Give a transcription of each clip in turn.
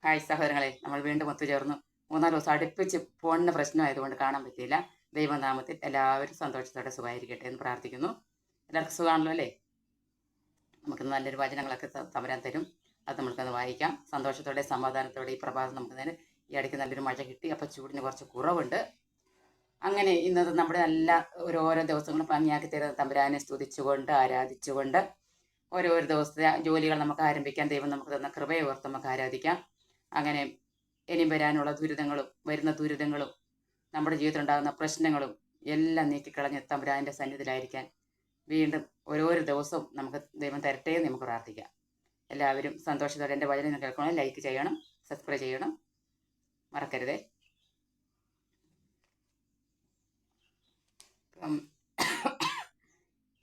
Hi സഹോദരങ്ങളെ, നമ്മൾ വീണ്ടും ഒത്തുചേർന്നു. 3-4 ദിവസം അടുപ്പിച്ച് ഫോണിന് പ്രശ്നമായതുകൊണ്ട് കാണാൻ പറ്റിയില്ല. ദൈവനാമത്തിൽ എല്ലാവരും സന്തോഷത്തോടെ സുഖമായിരിക്കട്ടെ എന്ന് പ്രാർത്ഥിക്കുന്നു. എല്ലാവർക്കും സുഖമാണല്ലോ അല്ലേ? നമുക്ക് നല്ലൊരു വചനങ്ങളൊക്കെ തമ്പുരാൻ തരും. അത് നമുക്കത് വായിക്കാം. സന്തോഷത്തോടെ സമാധാനത്തോടെ ഈ പ്രഭാതം നമുക്ക് ഈ ഇടയ്ക്ക് നല്ലൊരു മഴ കിട്ടി. അപ്പം ചൂടിന് കുറച്ച് കുറവുണ്ട്. അങ്ങനെ ഇന്നത് നമ്മുടെ എല്ലാ ഓരോരോ ദിവസങ്ങളും ഭംഗിയാക്കി തരുന്ന തമ്പുരാനെ സ്തുതിച്ചുകൊണ്ട് ആരാധിച്ചുകൊണ്ട് ഓരോരോ ദിവസത്തെ ജോലികൾ നമുക്ക് ആരംഭിക്കാൻ ദൈവം നമുക്ക് തന്ന കൃപയെ ഓർത്ത് നമുക്ക് ആരാധിക്കാം. അങ്ങനെ ഇനി വരാനുള്ള വരുന്ന ദുരിതങ്ങളും നമ്മുടെ ജീവിതത്തിൽ ഉണ്ടാകുന്ന പ്രശ്നങ്ങളും എല്ലാം നീക്കിക്കളഞ്ഞ് തമ്പുരാന്റെ സന്നിധിയിലായിരിക്കാൻ വീണ്ടും ഓരോരോ ദിവസവും നമുക്ക് ദൈവം തരട്ടെ എന്ന് നമുക്ക് പ്രാർത്ഥിക്കാം. എല്ലാവരും സന്തോഷത്തോടെ എൻ്റെ വചനം കേൾക്കണം, ലൈക്ക് ചെയ്യണം, സബ്സ്ക്രൈബ് ചെയ്യണം, മറക്കരുതേ.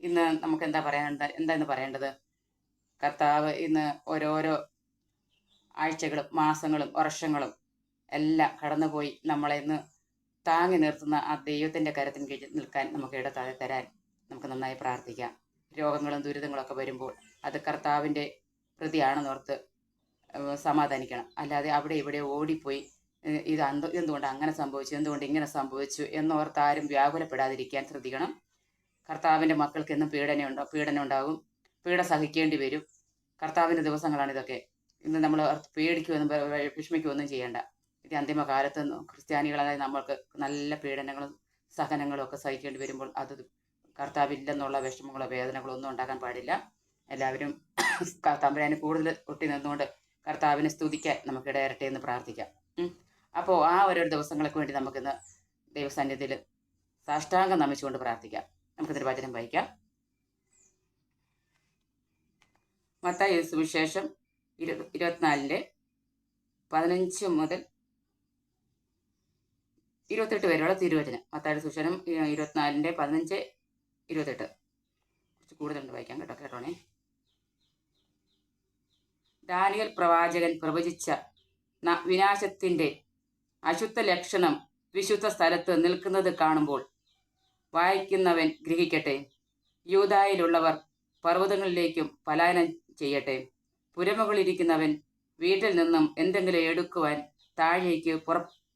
ഇന്ന് നമുക്ക് എന്താന്ന് പറയേണ്ടത്? കർത്താവ് ഇന്ന് ഓരോരോ ആഴ്ചകളും മാസങ്ങളും വർഷങ്ങളും എല്ലാം കടന്നുപോയി നമ്മളെ ഇന്ന് താങ്ങി നിർത്തുന്ന ആ ദൈവത്തിൻ്റെ കരത്തിന് കീഴിൽ നിൽക്കാൻ നമുക്ക് ഇടത്താതെ തരാൻ നമുക്ക് നന്നായി പ്രാർത്ഥിക്കാം. രോഗങ്ങളും ദുരിതങ്ങളൊക്കെ വരുമ്പോൾ അത് കർത്താവിൻ്റെ പ്രതിയാണെന്നോർത്ത് സമാധാനിക്കണം. അല്ലാതെ അവിടെ ഇവിടെ ഓടിപ്പോയി എന്തുകൊണ്ട് അങ്ങനെ സംഭവിച്ചു, എന്തുകൊണ്ട് ഇങ്ങനെ സംഭവിച്ചു എന്നോർത്ത് ആരും വ്യാകുലപ്പെടാതിരിക്കാൻ ശ്രദ്ധിക്കണം. കർത്താവിൻ്റെ മക്കൾക്ക് എന്നും പീഡനം ഉണ്ടാകും, പീഡ സഹിക്കേണ്ടി വരും. കർത്താവിൻ്റെ ദിവസങ്ങളാണിതൊക്കെ. ഇന്ന് നമ്മൾ പേടിക്കുമെന്നും വിഷമിക്കുമൊന്നും ചെയ്യേണ്ട. ഇത് അന്തിമകാലത്ത് ക്രിസ്ത്യാനികളായ നമ്മൾക്ക് നല്ല പീഡനങ്ങളും സഹനങ്ങളും ഒക്കെ സഹിക്കേണ്ടി വരുമ്പോൾ അത് കർത്താവില്ലെന്നുള്ള വിഷമങ്ങളോ വേദനകളോ ഒന്നും ഉണ്ടാക്കാൻ പാടില്ല. എല്ലാവരും തമ്പുരാനെ കൂടുതൽ ഒട്ടി നിന്നുകൊണ്ട് കർത്താവിനെ സ്തുതിക്കാൻ നമുക്ക് ഇടയരട്ടെ എന്ന് പ്രാർത്ഥിക്കാം. അപ്പോൾ ആ ഓരോ ദിവസങ്ങൾക്ക് വേണ്ടി നമുക്കിന്ന് ദൈവസന്നിധിയിൽ സാഷ്ടാംഗം നമിച്ചുകൊണ്ട് പ്രാർത്ഥിക്കാം. നമുക്കിതൊരു വചനം വായിക്കാം. മത്തായി സുവിശേഷം 24:15 മുതൽ 28 വരെയുള്ള തിരുവചനം. മത്തായി സുവിശേഷം 24:15-28. കുറച്ച് കൂടുതലുണ്ട് വായിക്കാം കേട്ടോണേ. ദാനിയേൽ പ്രവാചകൻ പ്രവചിച്ച വിനാശത്തിന്റെ അശുദ്ധ ലക്ഷണം വിശുദ്ധ സ്ഥലത്ത് നിൽക്കുന്നത് കാണുമ്പോൾ വായിക്കുന്നവൻ ഗ്രഹിക്കട്ടെ. യൂദായിലുള്ളവർ പർവ്വതങ്ങളിലേക്കും പലായനം ചെയ്യട്ടെ. പുരമുകളിരിക്കുന്നവൻ വീട്ടിൽ നിന്നും എന്തെങ്കിലും എടുക്കുവാൻ താഴേക്ക്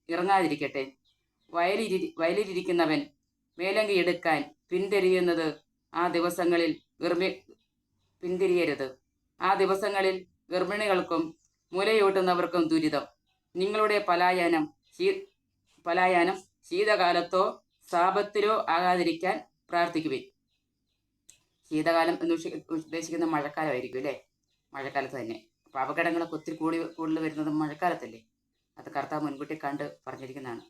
ഇറങ്ങാതിരിക്കട്ടെ. വയലിലിരിക്കുന്നവൻ മേലങ്കി എടുക്കാൻ പിന്തിരിയുന്നത് ആ ദിവസങ്ങളിൽ പിന്തിരിയരുത്. ആ ദിവസങ്ങളിൽ ഗർഭിണികൾക്കും മുലയൂട്ടുന്നവർക്കും ദുരിതം. നിങ്ങളുടെ പലായനം ശീതകാലത്തോ സാപത്തിലോ ആകാതിരിക്കാൻ പ്രാർത്ഥിക്കുവിൻ. ശീതകാലം എന്ന് ഉദ്ദേശിക്കുന്ന മഴക്കാലമായിരിക്കും അല്ലേ? മഴക്കാലത്ത് തന്നെ. അപ്പോൾ അപകടങ്ങളൊക്കെ ഒത്തിരി കൂടുതൽ വരുന്നത് മഴക്കാലത്തല്ലേ? അത് കർത്താവ് മുൻകൂട്ടി കണ്ട് പറഞ്ഞിരിക്കുന്നതാണ്.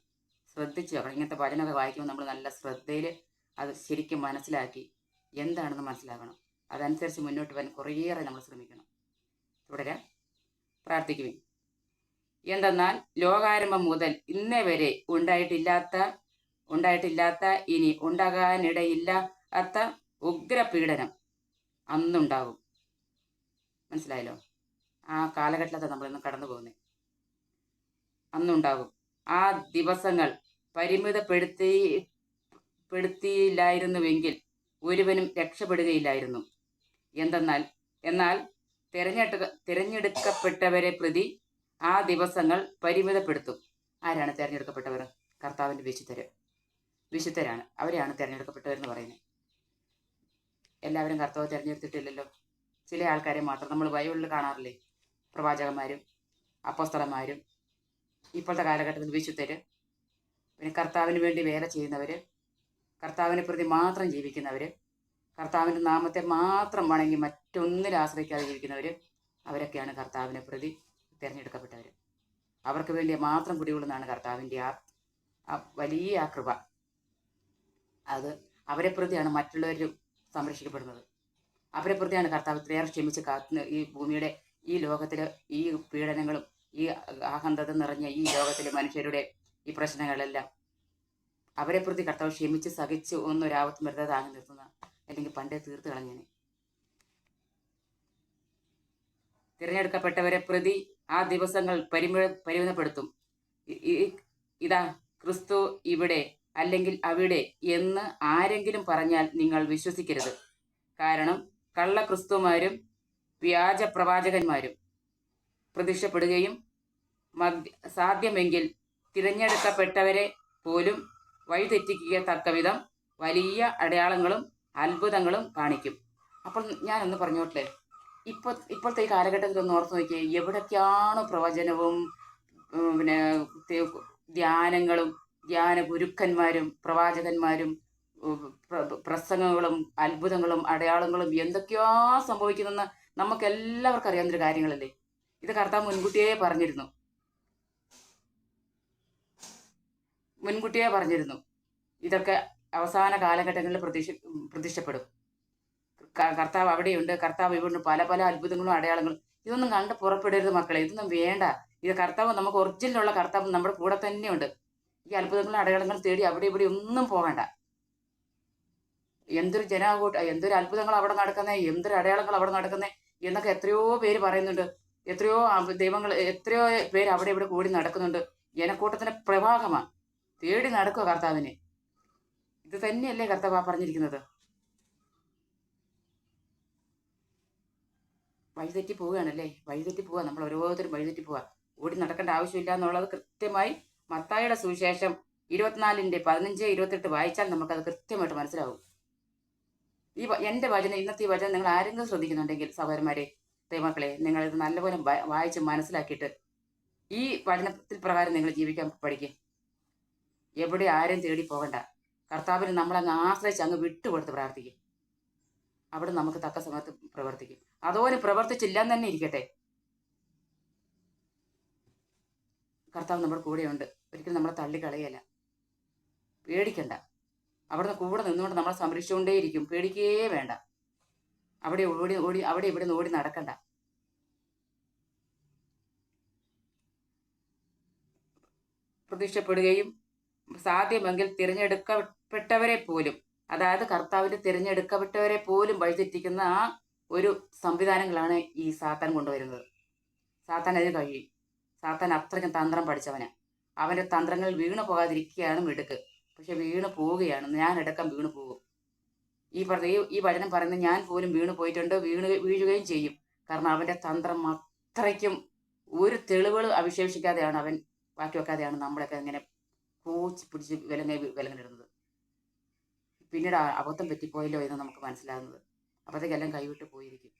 ശ്രദ്ധിച്ചു നോക്കണം. ഇങ്ങനത്തെ വചനമൊക്കെ വായിക്കുമ്പോൾ നമ്മൾ നല്ല ശ്രദ്ധയിൽ അത് ശരിക്കും മനസ്സിലാക്കി എന്താണെന്ന് മനസ്സിലാക്കണം. അതനുസരിച്ച് മുന്നോട്ട് പോകാൻ കുറേയേറെ നമ്മൾ ശ്രമിക്കണം. തുടരാൻ പ്രാർത്ഥിക്കുവിൻ. എന്തെന്നാൽ ലോകാരംഭം മുതൽ ഇന്നേ വരെ ഉണ്ടായിട്ടില്ലാത്ത ഇനി ഉണ്ടാകാനിടയില്ലാത്ത ഉഗ്രപീഡനം അന്നുണ്ടാകും. മനസ്സിലായല്ലോ? ആ കാലഘട്ടത്തിലാണ് നമ്മളിന്ന് കടന്നു പോകുന്നത്. അന്നുണ്ടാകും. ആ ദിവസങ്ങൾ പരിമിതപ്പെടുത്തിയില്ലായിരുന്നുവെങ്കിൽ ഒരുവനും രക്ഷപ്പെടുകയില്ലായിരുന്നു. എന്നാൽ തിരഞ്ഞെടുക്കപ്പെട്ടവരെ പ്രതി ആ ദിവസങ്ങൾ പരിമിതപ്പെടുത്തും. ആരാണ് തിരഞ്ഞെടുക്കപ്പെട്ടവർ? കർത്താവിൻ്റെ വിശുദ്ധരാണ്. അവരെയാണ് തിരഞ്ഞെടുക്കപ്പെട്ടവരെന്ന് പറയുന്നത്. എല്ലാവരും കർത്താവ് തിരഞ്ഞെടുത്തിട്ടില്ലല്ലോ. ചില ആൾക്കാരെ മാത്രം നമ്മൾ ബൈബിളിൽ കാണാറില്ലേ? പ്രവാചകന്മാരും അപ്പോസ്തലന്മാരും ഇപ്പോഴത്തെ കാലഘട്ടത്തിൽ വിശുദ്ധര്, പിന്നെ കർത്താവിന് വേണ്ടി വേല ചെയ്യുന്നവർ, കർത്താവിനെ പ്രതി മാത്രം ജീവിക്കുന്നവർ, കർത്താവിൻ്റെ നാമത്തെ മാത്രം വണങ്ങി മറ്റൊന്നിനും ആശ്രയിക്കാതെ ജീവിക്കുന്നവർ, അവരൊക്കെയാണ് കർത്താവിനെ പ്രതി തിരഞ്ഞെടുക്കപ്പെട്ടവർ. അവർക്ക് വേണ്ടി മാത്രം കുടികൊള്ളുന്നതാണ് കർത്താവിൻ്റെ ആ വലിയ കൃപ. അത് അവരെ പ്രതിയാണ് മറ്റുള്ളവരും സംരക്ഷിക്കപ്പെടുന്നത്. അവരെ പ്രതിയാണ് കർത്താവ് ഇത്രയേറെ ക്ഷമിച്ച് ഈ ഭൂമിയുടെ ഈ ലോകത്തിൽ ഈ പീഡനങ്ങളും ഈ അഹന്തത നിറഞ്ഞ ഈ ലോകത്തിലെ മനുഷ്യരുടെ ഈ പ്രശ്നങ്ങളെല്ലാം അവരെ പ്രതി കർത്താവ് ക്ഷമിച്ച് സഹിച്ച് ഒന്നൊരാപത്തും വെറുതെ താങ്ങി നിർത്തുന്ന, അല്ലെങ്കിൽ പണ്ടേ തീർത്ത് കളഞ്ഞേനെ. തിരഞ്ഞെടുക്കപ്പെട്ടവരെ പ്രതി ആ ദിവസങ്ങൾ പരിമിതപ്പെടുത്തും. ഇതാ ക്രിസ്തു ഇവിടെ അല്ലെങ്കിൽ അവിടെ എന്ന് ആരെങ്കിലും പറഞ്ഞാൽ നിങ്ങൾ വിശ്വസിക്കരുത്. കാരണം കള്ള ക്രിസ്തുമാരും വ്യാജ പ്രവാചകന്മാരും പ്രത്യക്ഷപ്പെടുകയും സാധ്യമെങ്കിൽ തിരഞ്ഞെടുക്കപ്പെട്ടവരെ പോലും വഴിതെറ്റിക്കുക തക്കവിധം വലിയ അടയാളങ്ങളും അത്ഭുതങ്ങളും കാണിക്കും. അപ്പോൾ ഞാനൊന്ന് പറഞ്ഞോട്ടെ, ഇപ്പോഴത്തെ ഈ കാലഘട്ടത്തിൽ ഒന്ന് ഓർത്ത് നോക്കിയേ, എവിടൊക്കെയാണ് പ്രവചനവും പിന്നെ ധ്യാനങ്ങളും ധ്യാന ഗുരുക്കന്മാരും പ്രവാചകന്മാരും പ്രസംഗങ്ങളും അത്ഭുതങ്ങളും അടയാളങ്ങളും എന്തൊക്കെയാ സംഭവിക്കുന്നെന്ന് നമുക്ക് എല്ലാവർക്കും അറിയാവുന്നൊരു കാര്യങ്ങളല്ലേ. ഇത് കർത്താവ് മുൻകൂട്ടിയേ പറഞ്ഞിരുന്നു. ഇതൊക്കെ അവസാന കാലഘട്ടങ്ങളിൽ പ്രത്യക്ഷപ്പെടും. കർത്താവ് അവിടെയുണ്ട്, കർത്താവ് ഇവിടെ പല പല അത്ഭുതങ്ങളും അടയാളങ്ങളും. ഇതൊന്നും കണ്ട് പുറപ്പെടരുത് മക്കളെ, ഇതൊന്നും വേണ്ട. ഇത് കർത്താവ് നമുക്ക് ഒറിജിനലുള്ള കർത്താവ് നമ്മുടെ കൂടെ തന്നെയുണ്ട്. ഈ അത്ഭുതങ്ങളും അടയാളങ്ങളും തേടി അവിടെ ഇവിടെ ഒന്നും പോകണ്ട. എന്തൊരു അത്ഭുതങ്ങൾ അവിടെ നടക്കുന്നേ, എന്തൊരു അടയാളങ്ങൾ അവിടെ നടക്കുന്നേ എന്നൊക്കെ എത്രയോ പേര് പറയുന്നുണ്ട്. എത്രയോ എത്രയോ പേര് അവിടെ ഇവിടെ കൂടി നടക്കുന്നുണ്ട്. ജനക്കൂട്ടത്തിന്റെ പ്രവാഹമാണ്. തേടി നടക്കുക കർത്താവിനെ. ഇത് തന്നെയല്ലേ കർത്താവ് പറഞ്ഞിരിക്കുന്നത്. വഴിതെറ്റി പോവുകയാണല്ലേ, വഴിതെറ്റി പോവുക. നമ്മൾ ഓരോരുത്തരും വഴിതെറ്റി പോവുക. ഓടി നടക്കേണ്ട ആവശ്യമില്ല എന്നുള്ളത് കൃത്യമായി മത്തായിയുടെ സുവിശേഷം 24:15-28 വായിച്ചാൽ നമുക്കത് കൃത്യമായിട്ട് മനസ്സിലാവും. എൻ്റെ വചനം, ഇന്നത്തെ ഈ വചനം നിങ്ങൾ ആരെങ്കിലും ശ്രദ്ധിക്കുന്നുണ്ടെങ്കിൽ സഹോദരന്മാരെ, ദൈവമക്കളെ, നിങ്ങളിത് നല്ലപോലെ വായിച്ച് മനസ്സിലാക്കിയിട്ട് ഈ വചനത്തിൽ പ്രകാരം നിങ്ങൾ ജീവിക്കാൻ പഠിക്കുക. എവിടെ ആരും തേടി പോകണ്ട. കർത്താവിന് നമ്മളങ്ങ് ആശ്രയിച്ച് അങ്ങ് വിട്ടുകൊടുത്ത് പ്രാർത്ഥിക്കും. അവിടെ നമുക്ക് തക്ക സമയത്ത് പ്രവർത്തിക്കും. അതുപോലെ പ്രവർത്തിച്ചില്ലെന്ന് തന്നെ ഇരിക്കട്ടെ, കർത്താവ് നമ്മുടെ കൂടെയുണ്ട്. ഒരിക്കലും നമ്മളെ തള്ളിക്കളയല്ല. പേടിക്കണ്ട. അവിടുന്ന് കൂടെ നിന്നുകൊണ്ട് നമ്മളെ സംരക്ഷിച്ചുകൊണ്ടേയിരിക്കും. പേടിക്കേ വേണ്ട. അവിടെ ഇവിടെ നിന്ന് ഓടി നടക്കണ്ട. പ്രതീക്ഷപ്പെടുകയും സാധ്യമെങ്കിൽ തിരഞ്ഞെടുക്കപ്പെട്ടവരെ പോലും, അതായത് കർത്താവിന്റെ തിരഞ്ഞെടുക്കപ്പെട്ടവരെ പോലും വഴിതെറ്റിക്കുന്ന ആ ഒരു സംവിധാനങ്ങളാണ് ഈ സാത്താൻ കൊണ്ടുവരുന്നത്. സാത്താൻ അതിന് കഴിയും. സാത്താൻ അത്രയ്ക്കും തന്ത്രം പഠിച്ചവനാ. അവന്റെ തന്ത്രങ്ങൾ വീണു പോകാതിരിക്കുകയാണ് മിടുക്ക്. പക്ഷെ വീണു പോവുകയാണ്. ഞാനടക്കം വീണു പോകും. ഈ വചനം പറയുന്നത് ഞാൻ പോലും വീണു പോയിട്ടുണ്ട്, വീഴുകയും ചെയ്യും. കാരണം അവന്റെ തന്ത്രം അത്രയ്ക്കും ഒരു തെളിവുകൾ അവിശേഷിക്കാതെയാണ്, അവൻ ബാക്കി വെക്കാതെയാണ് നമ്മളൊക്കെ ഇങ്ങനെ പൂച്ചി പിടിച്ച് വിലങ്ങിടുന്നത്. പിന്നീട് അബദ്ധം പറ്റിപ്പോയല്ലോ എന്ന് നമുക്ക് മനസ്സിലാകുന്നത്. അപ്പോഴത്തേക്കെല്ലാം കൈവിട്ട് പോയിരിക്കും.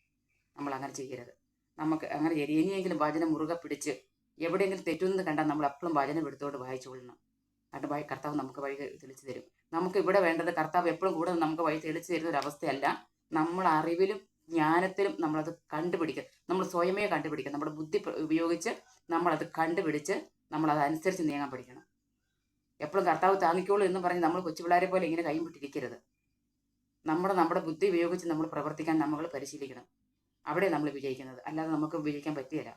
നമ്മൾ അങ്ങനെ ചെയ്യരുത്. നമുക്ക് അങ്ങനെ ഇനിയെങ്കിലും വചനം മുറുകെ പിടിച്ച് എവിടെയെങ്കിലും തെറ്റുന്നത് കണ്ടാൽ നമ്മൾ എപ്പോഴും വചനം എടുത്തുകൊണ്ട് വായിച്ചു കൊള്ളണം. എന്നിട്ട് കർത്താവ് നമുക്ക് വഴി തെളിച്ചു തരും. നമുക്ക് ഇവിടെ വേണ്ടത് കർത്താവ് എപ്പോഴും കൂടെ നമുക്ക് വഴി തെളിച്ചു തരുന്ന ഒരു അവസ്ഥയല്ല. നമ്മൾ അറിവിലും ജ്ഞാനത്തിലും നമ്മളത് കണ്ടുപിടിക്കുക. നമ്മൾ സ്വയമേ കണ്ടുപിടിക്കുക. നമ്മുടെ ബുദ്ധി ഉപയോഗിച്ച് നമ്മളത് കണ്ടുപിടിച്ച് നമ്മളതനുസരിച്ച് നീങ്ങാൻ പഠിക്കണം. എപ്പോഴും കർത്താവ് താങ്ങിക്കോളൂ എന്ന് പറഞ്ഞ് നമ്മൾ കൊച്ചുപിള്ളേരെ പോലെ ഇങ്ങനെ കൈയും വിട്ടിരിക്കരുത്. നമ്മുടെ ബുദ്ധി ഉപയോഗിച്ച് നമ്മൾ പ്രവർത്തിക്കാൻ നമ്മൾ പരിശീലിക്കണം. അവിടെ നമ്മൾ വിജയിക്കുന്നത്. അല്ലാതെ നമുക്ക് വിജയിക്കാൻ പറ്റുകയില്ല.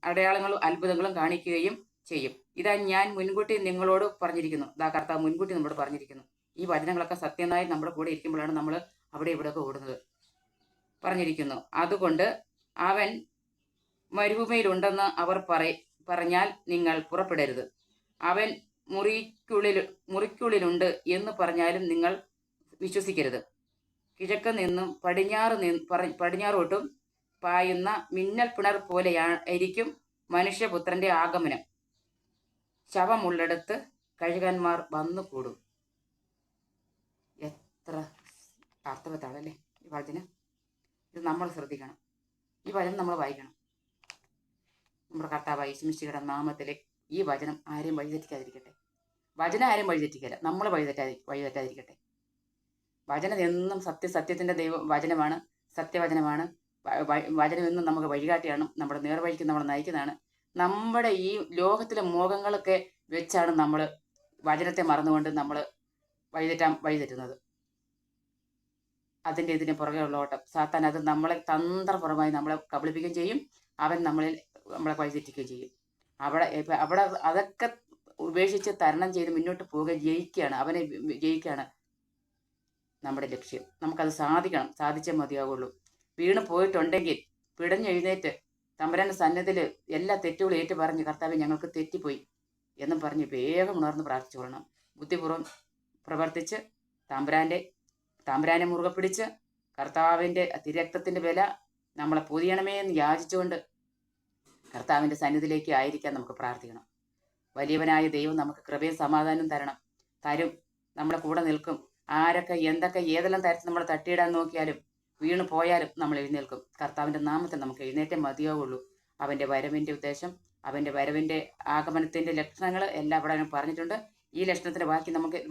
അടയാളങ്ങളും അത്ഭുതങ്ങളും കാണിക്കുകയും ചെയ്യും. ഇതാ ഞാൻ മുൻകൂട്ടി നിങ്ങളോട് പറഞ്ഞിരിക്കുന്നു. ഇതാ കർത്താവ് മുൻകൂട്ടി നമ്മളോട് പറഞ്ഞിരിക്കുന്നു. ഈ വചനങ്ങളൊക്കെ സത്യമായി നമ്മുടെ കൂടെ ഇരിക്കുമ്പോഴാണ് നമ്മൾ അവിടെ ഇവിടെയൊക്കെ ഓടുന്നത്. പറഞ്ഞിരിക്കുന്നു, അതുകൊണ്ട് അവൻ മരുഭൂമിയിലുണ്ടെന്ന് അവർ പറഞ്ഞാൽ നിങ്ങൾ പുറപ്പെടരുത്. അവൻ മുറിക്കുള്ളിലുണ്ട് എന്ന് പറഞ്ഞാലും നിങ്ങൾ വിശ്വസിക്കരുത്. കിഴക്ക് നിന്നും പടിഞ്ഞാറോട്ടും പായുന്ന മിന്നൽ പിണർ പോലെയായിരിക്കും മനുഷ്യപുത്രന്റെ ആഗമനം. ശവമുള്ളിടത്ത് കഴുകന്മാർ വന്നുകൂടും. എത്ര അർത്ഥവത്താണല്ലേ ഈ വചനം. ഇത് നമ്മൾ ശ്രദ്ധിക്കണം. ഈ വചനം നമ്മൾ വായിക്കണം. നമ്മുടെ കർത്താവായ യേശുമിശിഹായുടെ നാമത്തിലെ ഈ വചനം ആരെയും വഴിതെറ്റിക്കാതിരിക്കട്ടെ. വചനം ആരെയും വഴിതെറ്റിക്കല്ല, നമ്മൾ വഴിതെറ്റാതിരിക്കട്ടെ. വചനം എന്നും സത്യത്തിന്റെ വചനമാണ്, സത്യവചനമാണ്. വചനം എന്നും നമുക്ക് വഴികാട്ടിയാണ്, നമ്മുടെ നേർവഴിക്ക് നമ്മളെ നയിക്കുന്നതാണ്. നമ്മുടെ ഈ ലോകത്തിലെ മോഹങ്ങളൊക്കെ വെച്ചാണ് നമ്മൾ വചനത്തെ മറന്നുകൊണ്ട് നമ്മൾ വഴിതെറ്റുന്നത്. ഇതിന് പുറകെയുള്ള ഓട്ടം. സാത്താൻ അത് നമ്മളെ തന്ത്രപരമായി നമ്മളെ കബളിപ്പിക്കുകയും ചെയ്യും. അവൻ നമ്മളെ വഴിതെറ്റിക്കുകയും ചെയ്യും. അവിടെ അതൊക്കെ ഉപേക്ഷിച്ച് തരണം ചെയ്ത് മുന്നോട്ട് പോവുക, അവനെ ജയിക്കുകയാണ് നമ്മുടെ ലക്ഷ്യം. നമുക്കത് സാധിച്ചേ മതിയാവുള്ളൂ. വീണ് പോയിട്ടുണ്ടെങ്കിൽ പിടഞ്ഞെഴുന്നേറ്റ് തമ്പുരാന്റെ സന്നിധിയിൽ എല്ലാ തെറ്റുകളും ഏറ്റു പറഞ്ഞ് കർത്താവേ ഞങ്ങൾക്ക് തെറ്റിപ്പോയി എന്നും പറഞ്ഞ് വേഗം ഉണർന്ന് പ്രാർത്ഥിച്ചു കൊള്ളണം. ബുദ്ധിപൂർവ്വം പ്രവർത്തിച്ച് തമ്പുരാനെ മുറുകെ പിടിച്ച് കർത്താവിൻ്റെ തിരക്തത്തിൻ്റെ വില നമ്മളെ പൊതിയണമേ എന്ന് യാചിച്ചുകൊണ്ട് കർത്താവിൻ്റെ സന്നിധിയിലേക്ക് ആയിരിക്കാൻ നമുക്ക് പ്രാർത്ഥിക്കണം. വലിയവനായ ദൈവം നമുക്ക് കൃപയും സമാധാനവും തരും. നമ്മളെ കൂടെ നിൽക്കും. ആരൊക്കെ എന്തൊക്കെ ഏതെല്ലാം തരത്തിൽ നമ്മളെ തട്ടിയിടാൻ നോക്കിയാലും വീണു പോയാലും നമ്മൾ എഴുന്നേൽക്കും. കർത്താവിൻ്റെ നാമത്തിൽ നമുക്ക് എഴുന്നേറ്റേ മതിയാവുള്ളൂ. അവൻ്റെ വരവിൻ്റെ ഉദ്ദേശം, അവൻ്റെ വരവിൻ്റെ ആഗമനത്തിൻ്റെ ലക്ഷണങ്ങൾ എല്ലാം ഇവിടെ പറഞ്ഞിട്ടുണ്ട്. ഈ ലക്ഷണത്തിൻ്റെ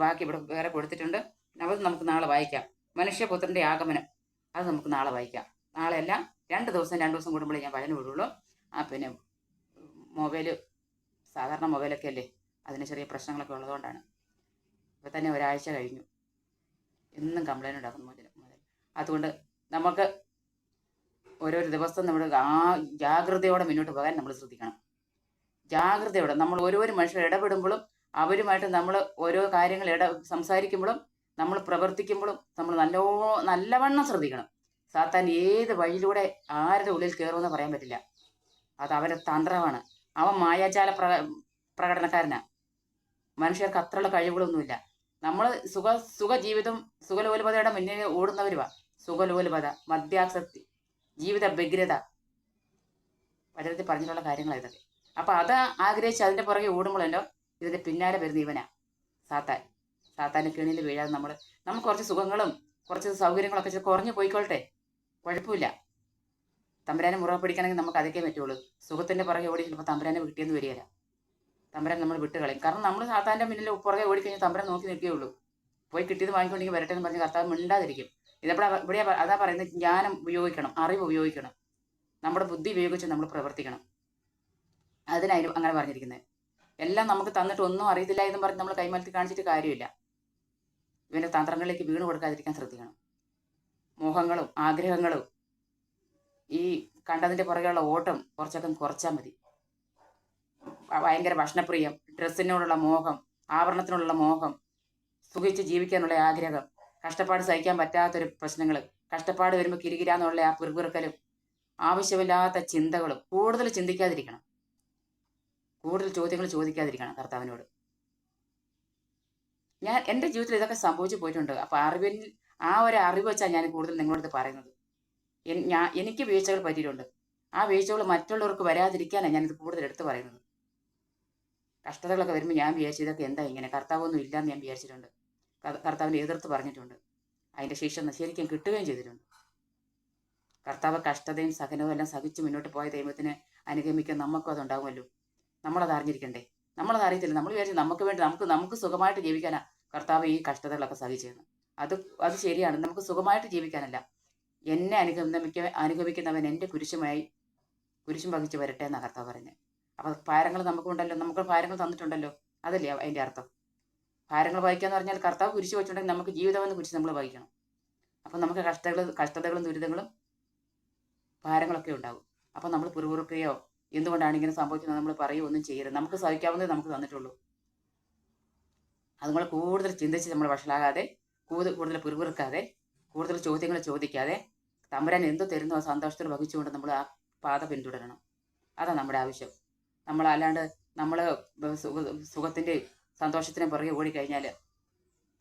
ബാക്കി ഇവിടെ വേറെ കൊടുത്തിട്ടുണ്ട്. അത് നമുക്ക് നാളെ വായിക്കാം. മനുഷ്യപുത്രൻ്റെ ആഗമനം അത് നമുക്ക് നാളെ വായിക്കാം. നാളെ അല്ല, 2 ദിവസം കൂടുമ്പോഴേ ഞാൻ വചനം വിടുള്ളൂ. പിന്നെ സാധാരണ മൊബൈലൊക്കെ അല്ലേ, അതിന് ചെറിയ പ്രശ്നങ്ങളൊക്കെ ഉള്ളതുകൊണ്ടാണ്. ഇപ്പം തന്നെ ഒരാഴ്ച കഴിഞ്ഞു, എന്നും കംപ്ലൈൻറ്റ് ഉണ്ടാക്കുന്നു മൊബൈൽ. അതുകൊണ്ട് നമുക്ക് ഓരോരോ ദിവസം നമ്മൾ ജാഗ്രതയോടെ മുന്നോട്ട് പോകാൻ നമ്മൾ ശ്രദ്ധിക്കണം. ജാഗ്രതയോടെ നമ്മൾ ഓരോരോ മനുഷ്യർ ഇടപെടുമ്പോഴും അവരുമായിട്ട് നമ്മൾ ഓരോ കാര്യങ്ങൾ സംസാരിക്കുമ്പോഴും നമ്മൾ പ്രവർത്തിക്കുമ്പോഴും നമ്മൾ നല്ലവണ്ണം ശ്രദ്ധിക്കണം. സാത്താൻ ഏത് വഴിയിലൂടെ ആരുടെ ഉള്ളിൽ കയറുമെന്ന് പറയാൻ പറ്റില്ല. അത് അവരുടെ തന്ത്രമാണ്. അവൻ മായാജാല പ്രകടനക്കാരനാണ്. മനുഷ്യർക്ക് അത്രയുള്ള കഴിവുകളൊന്നുമില്ല. നമ്മൾ സുഖജീവിതം സുഖലോലുപതയുടെ മുന്നിൽ ഓടുന്നവരുവാ. സുഖലോലുപത, മദ്യാസക്തി, ജീവിത വ്യഗ്രത, പലരത്തിൽ പറഞ്ഞിട്ടുള്ള കാര്യങ്ങളാണ് ഇതൊക്കെ. അപ്പൊ അത് ആഗ്രഹിച്ച് അതിന്റെ പുറകെ ഓടുമ്പോഴല്ലോ ഇതിന്റെ പിന്നാലെ വരുന്ന ഇവനാ സാത്താന്റെ കീണിൽ വീഴാതെ നമുക്ക് കുറച്ച് സുഖങ്ങളും കുറച്ച് സൗകര്യങ്ങളൊക്കെ കുറഞ്ഞു പോയിക്കോട്ടെ, കുഴപ്പമില്ല. തമ്പുരാനെ മുറ പിടിക്കണമെങ്കിൽ നമുക്ക് അതൊക്കെ പറ്റുള്ളൂ. സുഖത്തിന്റെ പുറകെ ഓടി ചിലപ്പോൾ തമ്പുരാനെ വിട്ടിയെന്ന് വരികയില്ല. തമ്പുരാൻ നമ്മൾ വിട്ട് കളയും. കാരണം നമ്മൾ സാത്താന്റെ മുന്നിൽ പുറകെ ഓടിക്കഴിഞ്ഞാൽ തമ്പുരാൻ നോക്കി നിൽക്കുകയുള്ളൂ. പോയി കിട്ടിയത് വാങ്ങിക്കൊണ്ടെങ്കിൽ വരട്ടെ എന്ന് പറഞ്ഞ് കർത്താവ് മിണ്ടാതിരിക്കും. ഇവിടെ അതാ പറയുന്നത്, ജ്ഞാനം ഉപയോഗിക്കണം, അറിവ് ഉപയോഗിക്കണം, നമ്മുടെ ബുദ്ധി ഉപയോഗിച്ച് നമ്മൾ പ്രവർത്തിക്കണം. അതിനായിരുന്നു അങ്ങനെ പറഞ്ഞിരിക്കുന്നത്. എല്ലാം നമുക്ക് തന്നിട്ട് ഒന്നും അറിയത്തില്ല എന്ന് പറഞ്ഞ് നമ്മൾ കൈമലത്തി കാണിച്ചിട്ട് കാര്യമില്ല. ഇവന്റെ തന്ത്രങ്ങളിലേക്ക് വീണ് കൊടുക്കാതിരിക്കാൻ ശ്രദ്ധിക്കണം. മോഹങ്ങളും ആഗ്രഹങ്ങളും ഈ കണ്ടതിന്റെ പുറകെയുള്ള ഓട്ടം കുറച്ചൊക്കെ കുറച്ചാൽ മതി. ഭയങ്കര ഭക്ഷണപ്രിയം, ഡ്രസ്സിനോടുള്ള മോഹം, ആഭരണത്തിനോടുള്ള മോഹം, സുഖിച്ച് ജീവിക്കാനുള്ള ആഗ്രഹം, കഷ്ടപ്പാട് സഹിക്കാൻ പറ്റാത്തൊരു പ്രശ്നങ്ങൾ, കഷ്ടപ്പാട് വരുമ്പോൾ കിരികിരാന്നുള്ള ആ പിറുപിറുക്കലും, ആവശ്യമില്ലാത്ത ചിന്തകളും, കൂടുതൽ ചിന്തിക്കാതിരിക്കണം, കൂടുതൽ ചോദ്യങ്ങൾ ചോദിക്കാതിരിക്കണം കർത്താവിനോട്. എൻ്റെ ജീവിതത്തിൽ ഇതൊക്കെ സംഭവിച്ചു പോയിട്ടുണ്ട്. അപ്പോൾ ഒരു അറിവ് വെച്ചാൽ ഞാൻ കൂടുതൽ നിങ്ങളോട് പറയുന്നത്. എനിക്ക് വീഴ്ചകൾ പറ്റിയിട്ടുണ്ട്. ആ വീഴ്ചകൾ മറ്റുള്ളവർക്ക് വരാതിരിക്കാനാണ് ഞാനിത് കൂടുതൽ എടുത്തു പറയുന്നത്. കഷ്ടതകളൊക്കെ വരുമ്പോൾ ഞാൻ വിചാരിച്ചു ഇതൊക്കെ എന്താ ഇങ്ങനെ, കർത്താവൊന്നും ഇല്ലയെന്ന് ഞാൻ വിചാരിച്ചിട്ടുണ്ട്. കർത്താവിനെ എതിർത്ത് പറഞ്ഞിട്ടുണ്ട്. അതിൻ്റെ ശിക്ഷ ശരിക്കും കിട്ടുകയും ചെയ്തിട്ടുണ്ട്. കർത്താവ് കഷ്ടതയും സഹനവും എല്ലാം സഹിച്ച് മുന്നോട്ട് പോയ ദൈവത്തിന് അനുഗമിക്കാൻ നമുക്കും അതുണ്ടാകുമല്ലോ. നമ്മളത് അറിഞ്ഞിരിക്കണ്ടേ? നമ്മളത് അറിയത്തില്ല. നമ്മൾ വിചാരിച്ചു നമുക്ക് വേണ്ടി നമുക്ക് സുഖമായിട്ട് ജീവിക്കാനാ കർത്താവ് ഈ കഷ്ടതകളൊക്കെ സഹിച്ചതെന്ന്. അത് ശരിയാണ്. നമുക്ക് സുഖമായിട്ട് ജീവിക്കാനല്ല, എന്നെ അനുഗമിക്കുന്നവൻ എൻ്റെ കുരിശും വഹിച്ച് വരട്ടെ എന്നാണ് കർത്താവ് പറഞ്ഞത്. അപ്പൊ ഭാരങ്ങൾ നമുക്കുണ്ടല്ലോ, നമുക്ക് ഭാരങ്ങൾ തന്നിട്ടുണ്ടല്ലോ. അതല്ലേ അതിൻ്റെ അർത്ഥം. ഭാരങ്ങൾ വഹിക്കാന്ന് പറഞ്ഞാൽ കർത്താവ് കുരിശ് വെച്ചിട്ടുണ്ടെങ്കിൽ നമുക്ക് ജീവിതമെന്ന് കുരിശ് നമ്മൾ വഹിക്കണം. അപ്പം നമുക്ക് കഷ്ടതകളും ദുരിതങ്ങളും ഭാരങ്ങളൊക്കെ ഉണ്ടാകും. അപ്പം നമ്മൾ പിറുപിറുക്കുകയോ എന്തുകൊണ്ടാണ് ഇങ്ങനെ സംഭവിക്കുന്നത് നമ്മൾ പറയുകയോ ഒന്നും ചെയ്യരുത്. നമുക്ക് സഹിക്കാവുന്നതേ നമുക്ക് തന്നിട്ടുള്ളൂ. അതുകൊണ്ട് കൂടുതൽ ചിന്തിച്ച് നമ്മൾ വഷളാകാതെ, കൂടുതൽ പിറുപിറുക്കാതെ, കൂടുതൽ ചോദ്യങ്ങൾ ചോദിക്കാതെ, തമ്പുരാൻ എന്ത് തരുന്നോ സന്തോഷത്തിൽ വഹിച്ചുകൊണ്ട് നമ്മൾ ആ പാത പിന്തുടരണം. അതാണ് നമ്മുടെ ആവശ്യം. അല്ലാണ്ട് നമ്മൾ സുഖത്തിൻ്റെ സന്തോഷത്തിനും പുറകെ ഓടിക്കഴിഞ്ഞാൽ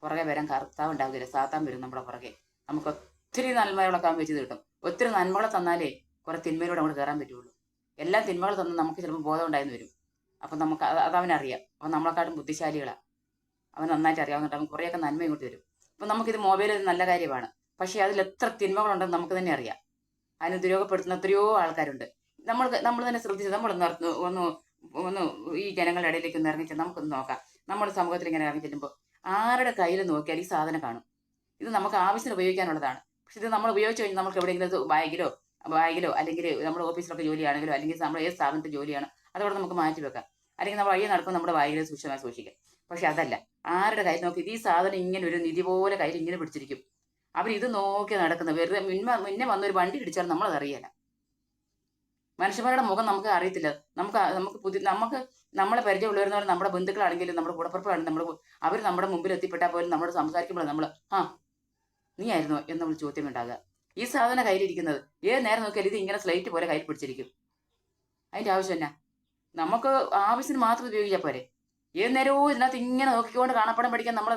പുറകെ വരാൻ കർത്താവ് ഉണ്ടാവില്ല, സാത്താൻ വരും നമ്മുടെ പുറകെ. നമുക്ക് ഒത്തിരി നന്മകളൊക്കെ വെച്ച് കിട്ടും. ഒത്തിരി നന്മകളെ തന്നാലേ കുറെ തിന്മയിലൂടെ അങ്ങോട്ട് കയറാൻ പറ്റുള്ളൂ. എല്ലാം തിന്മകൾ തന്ന് നമുക്ക് ചിലപ്പോൾ ബോധം ഉണ്ടായെന്ന് വരും. അപ്പം നമുക്ക് അതവനറിയാം. അവൻ നമ്മളെക്കാട്ടും ബുദ്ധിശാലികളാണ്. അവൻ നന്നായിട്ട് അറിയാവുന്നുണ്ട്. അവൻ കുറേയൊക്കെ നന്മ ഇങ്ങോട്ട് വരും. അപ്പം നമുക്കിത് മൊബൈൽ നല്ല കാര്യമാണ്. പക്ഷേ അതിൽ എത്ര തിന്മകളുണ്ടെന്ന് നമുക്ക് തന്നെ അറിയാം. അതിന് ദുരുപയോഗപ്പെടുത്തുന്ന എത്രയോ ആൾക്കാരുണ്ട്. നമ്മൾ തന്നെ ശ്രദ്ധിച്ച് ഒന്ന് ഈ ജനങ്ങളുടെ ഇടയിലേക്ക് ഒന്ന് ഇറങ്ങിച്ച് നമുക്കൊന്ന് നോക്കാം. നമ്മുടെ സമൂഹത്തിൽ ഇങ്ങനെ ഇറങ്ങി ചെല്ലുമ്പോൾ ആരുടെ കയ്യിൽ നോക്കിയാൽ ഈ സാധനം കാണും. ഇത് നമുക്ക് ആവശ്യത്തിന് ഉപയോഗിക്കാനുള്ളതാണ്. പക്ഷെ ഇത് നമ്മൾ ഉപയോഗിച്ച് കഴിഞ്ഞാൽ നമുക്ക് എവിടെയെങ്കിലും ബാഗിലോ അല്ലെങ്കിൽ നമ്മുടെ ഓഫീസിലൊക്കെ ജോലിയാണെങ്കിലോ അല്ലെങ്കിൽ നമ്മൾ ഏത് സ്ഥാപനത്തിൽ ജോലിയാണ് അതോടെ നമുക്ക് മാറ്റി വെക്കാം. അല്ലെങ്കിൽ നമ്മൾ വഴി നടക്കുമ്പോൾ നമ്മുടെ ബാഗിൽ സൂക്ഷിക്കാൻ സൂക്ഷിക്കാം. പക്ഷെ അതല്ല, ആരുടെ കയ്യിൽ നോക്കി ഈ സാധനം ഇങ്ങനെ ഒരു നിധി പോലെ കയ്യിൽ ഇങ്ങനെ പിടിച്ചിരിക്കും. ഇത് നോക്കി നടക്കുന്നത് വെറുതെ മുന്നേ വന്നൊരു വണ്ടി ഇടിച്ചാൽ നമ്മളത് അറിയില്ല. മനുഷ്യന്മാരുടെ മുഖം നമുക്ക് അറിയത്തില്ല. നമുക്ക് നമ്മളെ പരിചയമുള്ളവരെന്ന് നമ്മുടെ ബന്ധുക്കളാണെങ്കിലും നമ്മുടെ കൂടപ്പുറപ്പാണെങ്കിലും അവർ നമ്മുടെ മുമ്പിൽ എത്തിപ്പെട്ടാൽ പോലും നമ്മളോട് സംസാരിക്കുമ്പോൾ നമ്മൾ നീ ആയിരുന്നോ എന്ന് നമ്മൾ ചോദ്യം ഉണ്ടാകുക. ഈ സാധനം കയ്യിലിരിക്കുന്നത് ഏത് നേരം നോക്കിയാൽ ഇത് ഇങ്ങനെ സ്ലേറ്റ് പോലെ കയ്യിൽ പിടിച്ചിരിക്കും. അതിൻ്റെ ആവശ്യം എന്നാ? നമുക്ക് ആവശ്യത്തിന് മാത്രം ഉപയോഗിച്ചാൽ പോരെ. ഏത് നേരവും ഇതിനകത്ത് ഇങ്ങനെ നോക്കിക്കൊണ്ട് കാണാപ്പാടം പഠിക്കാൻ നമ്മൾ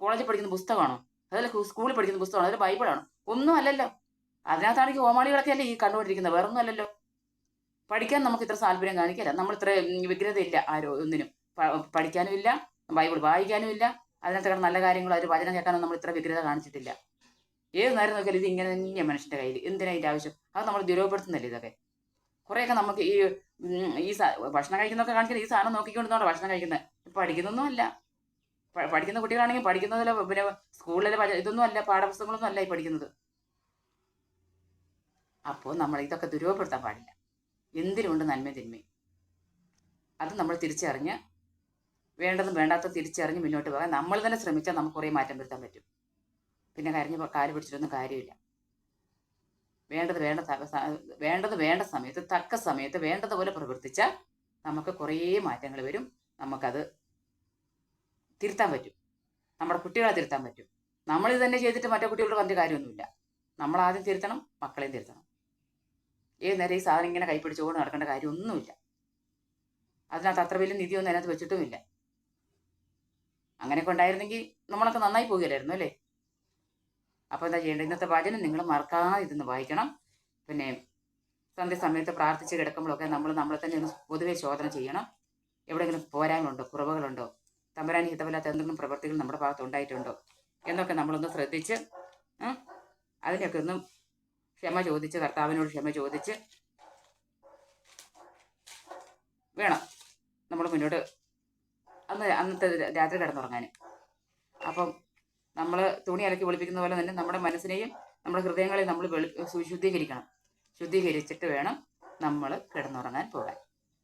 കോളേജിൽ പഠിക്കുന്ന പുസ്തകമാണോ? അതിൽ സ്കൂളിൽ പഠിക്കുന്ന പുസ്തകമാണോ? അതിൽ ബൈബിളാണോ? ഒന്നും അല്ലല്ലോ. അതിനകത്താണെങ്കിൽ കോമാളികളൊക്കെ അല്ലേ ഈ കണ്ടുകൊണ്ടിരിക്കുന്നത്, വേറൊന്നും അല്ലല്ലോ. പഠിക്കാൻ നമുക്ക് ഇത്ര താല്പര്യം കാണിക്കില്ല, നമ്മൾ ഇത്ര വ്യഗ്രതയില്ല ആരോ ഒന്നിനും. പഠിക്കാനും ഇല്ല, ബൈബിൾ വായിക്കാനും ഇല്ല, അതിനകത്ത് നല്ല കാര്യങ്ങൾ ഒരു വചനം കേൾക്കാനും നമ്മൾ ഇത്ര വ്യഗ്രത കാണിച്ചിട്ടില്ല. ഏത് നേരം നോക്കിയാലും ഇത് ഇങ്ങനെ തന്നെ മനുഷ്യൻ്റെ കയ്യിൽ, എന്തിനാ ഇതിൻ്റെ ആവശ്യം? അത് നമ്മൾ ദുരുപയോഗപ്പെടുത്തുന്നില്ല ഇതൊക്കെ. കുറേയൊക്കെ നമുക്ക് ഈ ഭക്ഷണം കഴിക്കുന്നതൊക്കെ കാണിക്കുന്നത് ഈ സാധനം നോക്കിക്കൊണ്ടിരുന്നോണ്ട് ഭക്ഷണം കഴിക്കുന്നത്. പഠിക്കുന്നൊന്നും അല്ല. പഠിക്കുന്ന കുട്ടികളാണെങ്കിൽ പഠിക്കുന്നതിൽ പിന്നെ സ്കൂളിലെ ഇതൊന്നും അല്ല, പാഠപുസ്തകങ്ങളൊന്നും അല്ല ഈ പഠിക്കുന്നത്. അപ്പോൾ നമ്മൾ ഇതൊക്കെ ദുരുപയോഗപ്പെടുത്താൻ പാടില്ല. എന്തിനുമുണ്ട് നന്മയും തിന്മയും. അത് നമ്മൾ തിരിച്ചറിഞ്ഞ് വേണ്ടതും വേണ്ടാത്തതും തിരിച്ചറിഞ്ഞ് മുന്നോട്ട് പോകാൻ നമ്മൾ തന്നെ ശ്രമിച്ചാൽ നമുക്ക് കുറേ മാറ്റം വരുത്താൻ പറ്റും. പിന്നെ കരഞ്ഞ് കാല് പിടിച്ചിട്ടൊന്നും കാര്യമില്ല. വേണ്ടത് വേണ്ട സമയത്ത് തക്ക സമയത്ത് വേണ്ടതുപോലെ പ്രവർത്തിച്ചാൽ നമുക്ക് കുറേ മാറ്റങ്ങൾ വരും. നമുക്കത് തിരുത്താൻ പറ്റും, നമ്മുടെ കുട്ടികളെ തിരുത്താൻ പറ്റും. നമ്മളിത് തന്നെ ചെയ്തിട്ട് മറ്റേ കുട്ടികളോട് പറഞ്ഞ കാര്യമൊന്നുമില്ല. നമ്മൾ ആദ്യം തിരുത്തണം, മക്കളെയും തിരുത്തണം. ഏത് നേരം ഈ സാധനം ഇങ്ങനെ കൈപ്പിടിച്ചുകൊണ്ട് നടക്കേണ്ട കാര്യമൊന്നുമില്ല. അതിനകത്ത് അത്ര വലിയ നിധിയൊന്നും അതിനകത്ത് വെച്ചിട്ടുമില്ല. അങ്ങനെയൊക്കെ ഉണ്ടായിരുന്നെങ്കിൽ നമ്മളൊക്കെ നന്നായി പോകുകയില്ലായിരുന്നു അല്ലേ? അപ്പോൾ എന്താ ചെയ്യേണ്ടത്? ഇന്നത്തെ വചനം നിങ്ങൾ മറക്കാതെ ഇതൊന്ന് വായിക്കണം. പിന്നെ സന്ധ്യ സമയത്ത് പ്രാർത്ഥിച്ച് കിടക്കുമ്പോഴൊക്കെ നമ്മളെ തന്നെ ഒന്ന് പൊതുവെ ശോധന ചെയ്യണം. എവിടെയെങ്കിലും പോരായ്മയുണ്ടോ, കുറവുകളുണ്ടോ, തമ്പുരാന് ഹിതമില്ലാത്ത എന്തെങ്കിലും പ്രവൃത്തികൾ നമ്മുടെ ഭാഗത്ത് ഉണ്ടായിട്ടുണ്ടോ എന്നൊക്കെ നമ്മളൊന്ന് ശ്രദ്ധിച്ച് അതിനൊക്കെ ഒന്ന് ക്ഷമ ചോദിച്ച്, കർത്താവിനോട് ക്ഷമ ചോദിച്ച് വേണം നമ്മൾ മുന്നോട്ട് അന്നത്തെ രാത്രി കിടന്നുറങ്ങാൻ. അപ്പം നമ്മൾ തുണി അലക്കി വെളുപ്പിക്കുന്ന പോലെ തന്നെ നമ്മുടെ മനസ്സിനെയും നമ്മുടെ ഹൃദയങ്ങളെയും നമ്മൾ ശുദ്ധീകരിക്കണം. ശുദ്ധീകരിച്ചിട്ട് വേണം നമ്മൾ കിടന്നുറങ്ങാൻ പോകാൻ.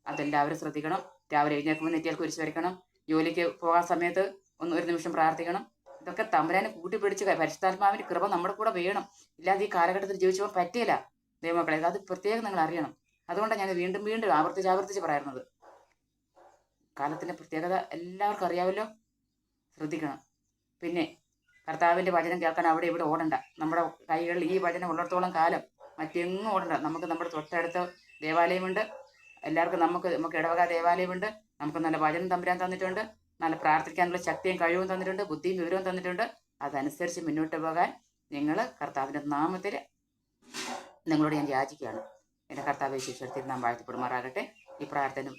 അതെല്ലാവരും ശ്രദ്ധിക്കണം. രാവിലെ എഴുന്നേൽക്കുമ്പോൾ നെറ്റിയാൽ കുരിശ് വരയ്ക്കണം. ജോലിക്ക് പോകാൻ സമയത്ത് ഒരു നിമിഷം പ്രാർത്ഥിക്കണം. ഇതൊക്കെ തമ്പുരാനെ കൂട്ടിപ്പിടിച്ച് പരിശുദ്ധാത്മാവിൻ്റെ കൃപ നമ്മുടെ കൂടെ വേണം. ഇല്ലാതെ ഈ കാലഘട്ടത്തിൽ ജീവിച്ചു പോകാൻ പറ്റിയില്ല ദൈവമക്കളെ. അത് പ്രത്യേകം നിങ്ങൾ അറിയണം. അതുകൊണ്ടാണ് ഞാൻ വീണ്ടും വീണ്ടും ആവർത്തിച്ച് പറയുന്നത്. കാലത്തിൻ്റെ പ്രത്യേകത എല്ലാവർക്കും അറിയാമല്ലോ, ശ്രദ്ധിക്കണം. പിന്നെ കർത്താവിൻ്റെ വചനം കേൾക്കാൻ അവിടെ ഇവിടെ ഓടണ്ട. നമ്മുടെ കൈകളിൽ ഈ വചനം ഉള്ളിടത്തോളം കാലം മറ്റെങ്ങും ഓടണ്ട. നമുക്ക് നമ്മുടെ തൊട്ടടുത്ത ദേവാലയമുണ്ട്. എല്ലാവർക്കും നമുക്ക് ഇടവക ദേവാലയമുണ്ട്. നമുക്ക് നല്ല വചനം തമ്പുരാൻ തന്നിട്ടുണ്ട്. നല്ല പ്രാർത്ഥിക്കാനുള്ള ശക്തിയും കഴിവും തന്നിട്ടുണ്ട്, ബുദ്ധിയും വിവരവും തന്നിട്ടുണ്ട്. അതനുസരിച്ച് മുന്നോട്ട് പോകാൻ നിങ്ങൾ കർത്താവിൻ്റെ നാമത്തിൽ നിങ്ങളോട് ഞാൻ യാചിക്കുകയാണ്. എൻ്റെ കർത്താവ് ശിഷ്യത്തിൽ നാം വാഴ്ത്തപ്പെടുമാറാകട്ടെ. ഈ പ്രാർത്ഥന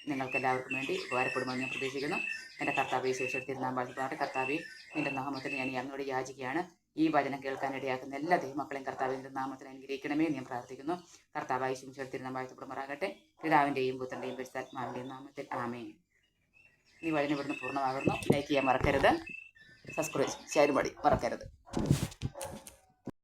നിങ്ങൾക്ക് എല്ലാവർക്കും വേണ്ടി ഉപകാരപ്പെടുമെന്ന് ഞാൻ പ്രതീക്ഷിക്കുന്നു. എൻ്റെ കർത്താവ് ശിഷ്യത്തിൽ നാം വാഴ്ത്തപ്പെടുമാറാകട്ടെ. കർത്താവെ, നിൻ്റെ നാമത്തിൽ ഞാൻ അങ്ങോട്ട് യാചിക്കുകയാണ്. ഈ വചനം കേൾക്കാനിടയാക്കുന്ന എല്ലാ ദൈവമക്കളെയും കർത്താവിൻ്റെ നാമത്തിൽ അനുഗ്രഹിക്കണമേ ഞാൻ പ്രാർത്ഥിക്കുന്നു. കർത്താവായി ശിഷ്യത്തിൽ നാം വാഴ്ത്തപ്പെടുമാറാകട്ടെ. പിതാവിൻ്റെയും പുത്രൻ്റെയും പരിശുദ്ധാത്മാവിൻ്റെയും നാമത്തിൽ ആമേൻ. ഈ വചനം ഇവിടുന്ന് പൂർണ്ണമാകുന്നു. ലൈക്ക് ചെയ്യാൻ മറക്കരുത്, സബ്സ്ക്രൈബ് ചെയ്യാൻ മറക്കരുത്.